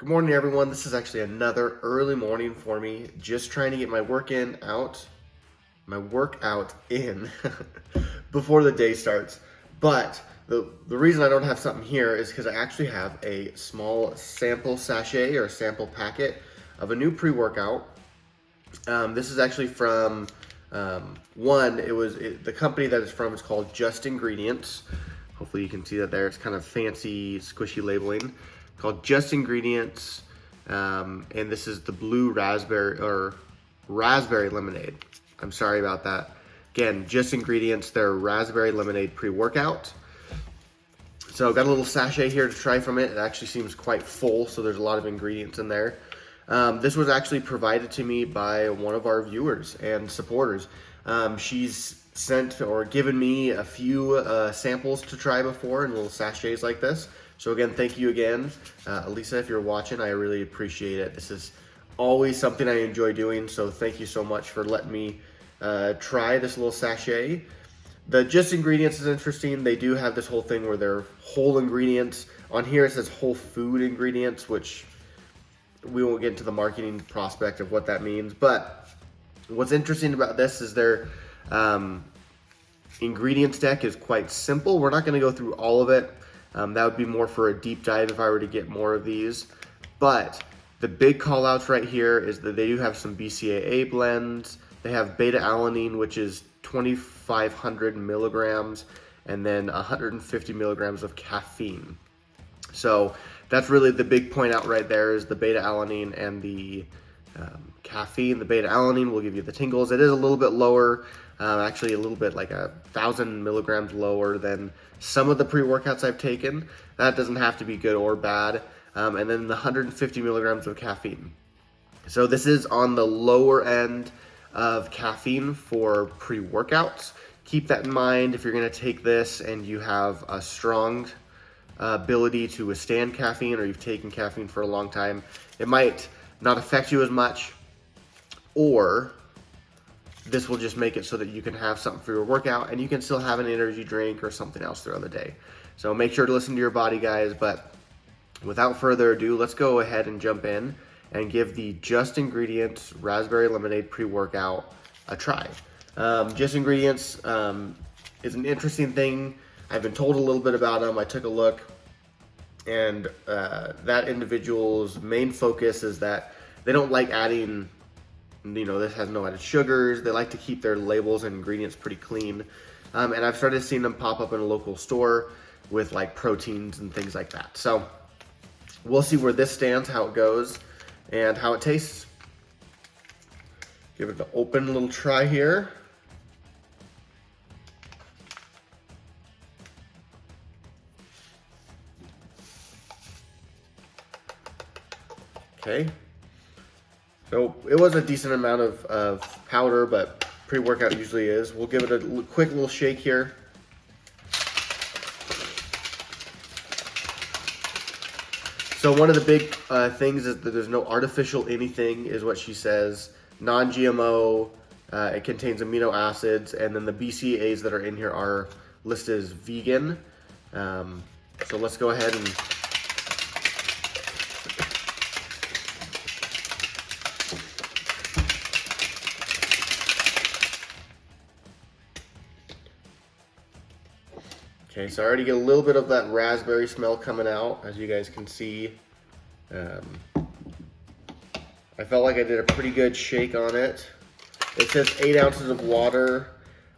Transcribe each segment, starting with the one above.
Good morning, everyone. This is actually another early morning for me. Just trying to get my workout in before the day starts. But the reason I don't have something here is because I actually have a small sample sachet or sample packet of a new pre-workout. This is actually from the company that it's from is called Just Ingredients. Hopefully you can see that there. It's kind of fancy, squishy labeling called Just Ingredients. And this is the blue raspberry lemonade. I'm sorry about that. Again, Just Ingredients, their raspberry lemonade pre-workout. So I've got a little sachet here to try from it. It actually seems quite full, so there's a lot of ingredients in there. This was actually provided to me by one of our viewers and supporters. She's sent or given me a few samples to try before in little sachets like this. So again, thank you again. Elisa, if you're watching, I really appreciate it. This is always something I enjoy doing, so thank you so much for letting me try this little sachet. The Just Ingredients is interesting. They do have this whole thing where they're whole ingredients. On here it says whole food ingredients, which we won't get into the marketing prospect of what that means. But what's interesting about this is their ingredients deck is quite simple. We're not going to go through all of it. That would be more for a deep dive if I were to get more of these. But the big call outs right here is that they do have some BCAA blends. They have beta alanine, which is 2,500 milligrams, and then 150 milligrams of caffeine. So that's really the big point out right there is the beta alanine and the caffeine. The beta alanine will give you the tingles. It is a little bit lower, actually a little bit like 1,000 milligrams lower than some of the pre-workouts I've taken. That doesn't have to be good or bad. And then the 150 milligrams of caffeine. So this is on the lower end of caffeine for pre-workouts. Keep that in mind if you're going to take this and you have a strong ability to withstand caffeine, or you've taken caffeine for a long time. It might not affect you as much, or this will just make it so that you can have something for your workout and you can still have an energy drink or something else throughout the day. So make sure to listen to your body, guys. But without further ado, let's go ahead and jump in and give the Just Ingredients Raspberry Lemonade pre-workout a try. Just Ingredients is an interesting thing. I've been told a little bit about them. I took a look, and that individual's main focus is that they don't like adding, this has no added sugars. They like to keep their labels and ingredients pretty clean. And I've started seeing them pop up in a local store with like proteins and things like that. So we'll see where this stands, how it goes, and how it tastes. Give it an open little try here. Okay, so it was a decent amount of powder, but pre-workout usually is. We'll give it a quick little shake here. So one of the big things is that there's no artificial anything, is what she says. Non-GMO, it contains amino acids, and then the BCAAs that are in here are listed as vegan. So let's go ahead and okay, so I already get a little bit of that raspberry smell coming out, as you guys can see. I felt like I did a pretty good shake on it. It says 8 ounces of water.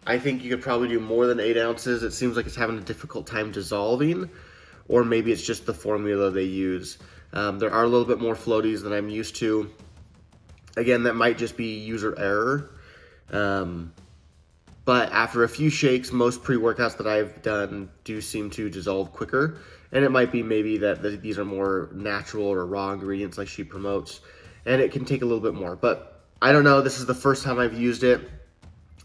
I think you could probably do more than 8 ounces. It seems like it's having a difficult time dissolving, or maybe it's just the formula they use. There are a little bit more floaties than I'm used to. Again, that might just be user error. But after a few shakes, most pre-workouts that I've done do seem to dissolve quicker. And it might be maybe that these are more natural or raw ingredients like she promotes. And it can take a little bit more. But I don't know. This is the first time I've used it.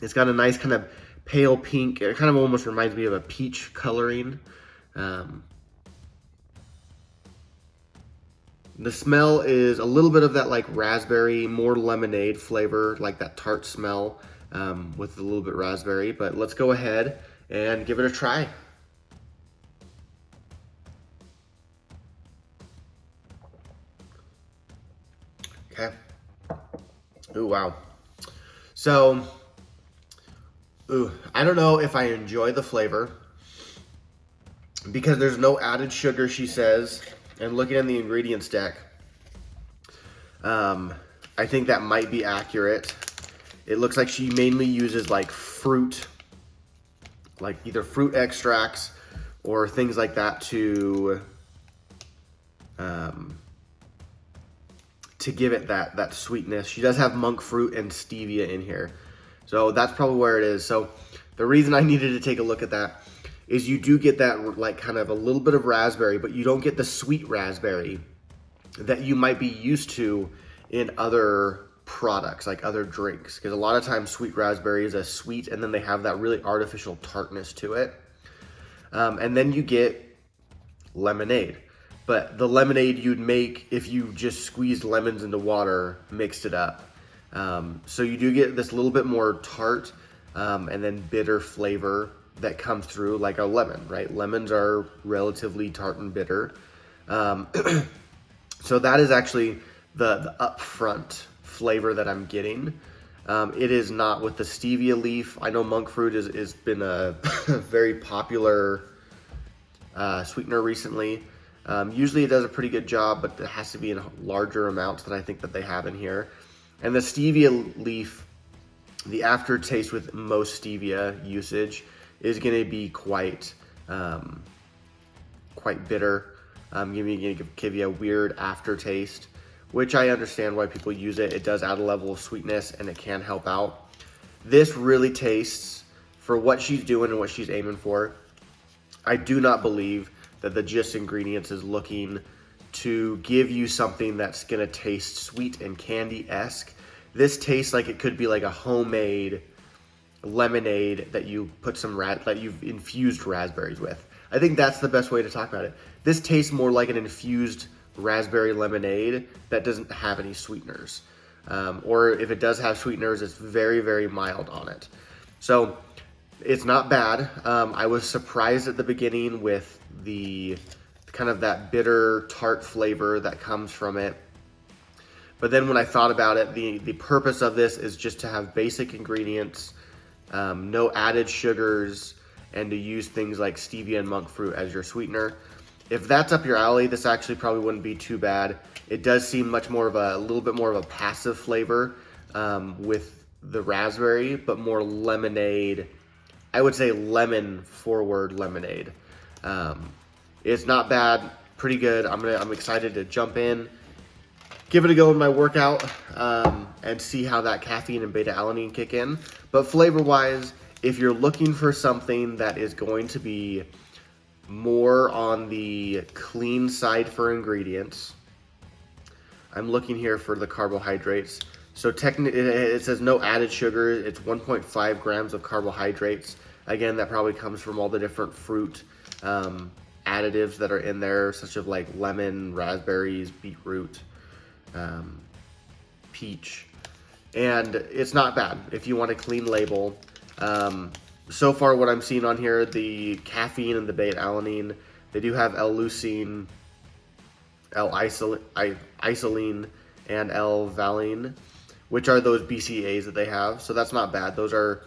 It's got a nice kind of pale pink. It kind of almost reminds me of a peach coloring. The smell is a little bit of that like raspberry, more lemonade flavor, like that tart smell. With a little bit raspberry, but let's go ahead and give it a try. Ooh, wow. So, I don't know if I enjoy the flavor because there's no added sugar, she says. And looking at the ingredients deck, I think that might be accurate. It looks like she mainly uses like fruit, like either fruit extracts or things like that to give it that sweetness. She does have monk fruit and stevia in here. So that's probably where it is. So the reason I needed to take a look at that is you do get that like kind of a little bit of raspberry, but you don't get the sweet raspberry that you might be used to in other products, like other drinks. Because a lot of times sweet raspberry is a sweet and then they have that really artificial tartness to it. And then you get lemonade. But the lemonade you'd make if you just squeezed lemons into water, mixed it up. So you do get this little bit more tart and then bitter flavor that comes through like a lemon, right? Lemons are relatively tart and bitter. So that is actually the upfront flavor that I'm getting. It is not with the stevia leaf. I know monk fruit has been a very popular sweetener recently. Usually it does a pretty good job, but it has to be in larger amounts than I think that they have in here. And the stevia leaf, the aftertaste with most stevia usage is going to be quite bitter. Give you a weird aftertaste, which I understand why people use it. It does add a level of sweetness and it can help out. This really tastes, for what she's doing and what she's aiming for, I do not believe that the Gist Ingredients is looking to give you something that's gonna taste sweet and candy-esque. This tastes like it could be like a homemade lemonade that you put that you've infused raspberries with. I think that's the best way to talk about it. This tastes more like an infused raspberry lemonade that doesn't have any sweeteners. Or if it does have sweeteners, it's very, very mild on it. So it's not bad. I was surprised at the beginning with the kind of that bitter tart flavor that comes from it. But then when I thought about it, the purpose of this is just to have basic ingredients, no added sugars, and to use things like stevia and monk fruit as your sweetener. If that's up your alley, this actually probably wouldn't be too bad. It does seem much more of a little bit more of a passive flavor with the raspberry, but more lemonade. I would say lemon forward lemonade. It's not bad, pretty good. I'm excited to jump in, give it a go in my workout, and see how that caffeine and beta-alanine kick in. But flavor-wise, if you're looking for something that is going to be more on the clean side for ingredients, I'm looking here for the carbohydrates. So technically, it says no added sugar. It's 1.5 grams of carbohydrates. Again, that probably comes from all the different fruit additives that are in there, such as like lemon, raspberries, beetroot, peach. And it's not bad if you want a clean label. So far what I'm seeing on here, the caffeine and the beta-alanine, they do have L-leucine, L-isoline, and L-valine, which are those BCAAs that they have. So that's not bad. Those are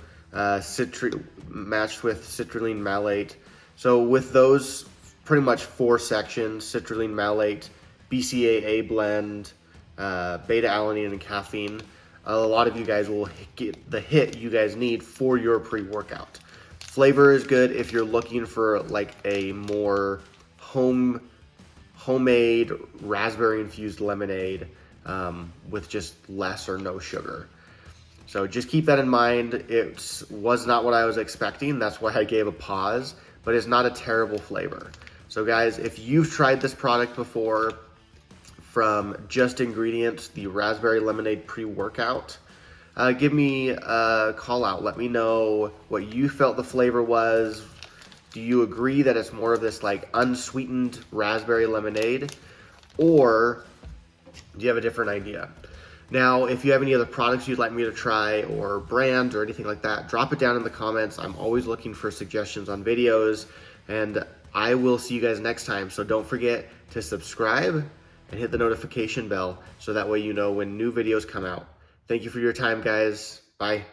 matched with citrulline malate. So with those pretty much 4 sections, citrulline malate, BCAA blend, beta-alanine, and caffeine, a lot of you guys will get the hit you guys need for your pre-workout. Flavor is good if you're looking for like a more homemade raspberry infused lemonade with just less or no sugar. So just keep that in mind. It was not what I was expecting. That's why I gave a pause, but it's not a terrible flavor. So guys, if you've tried this product before, from Just Ingredients, the raspberry lemonade pre-workout, give me a call out. Let me know what you felt the flavor was. Do you agree that it's more of this like unsweetened raspberry lemonade, or do you have a different idea? Now, if you have any other products you'd like me to try, or brands or anything like that, drop it down in the comments. I'm always looking for suggestions on videos, and I will see you guys next time. So don't forget to subscribe and hit the notification bell so that way you know when new videos come out. Thank you for your time, guys. Bye.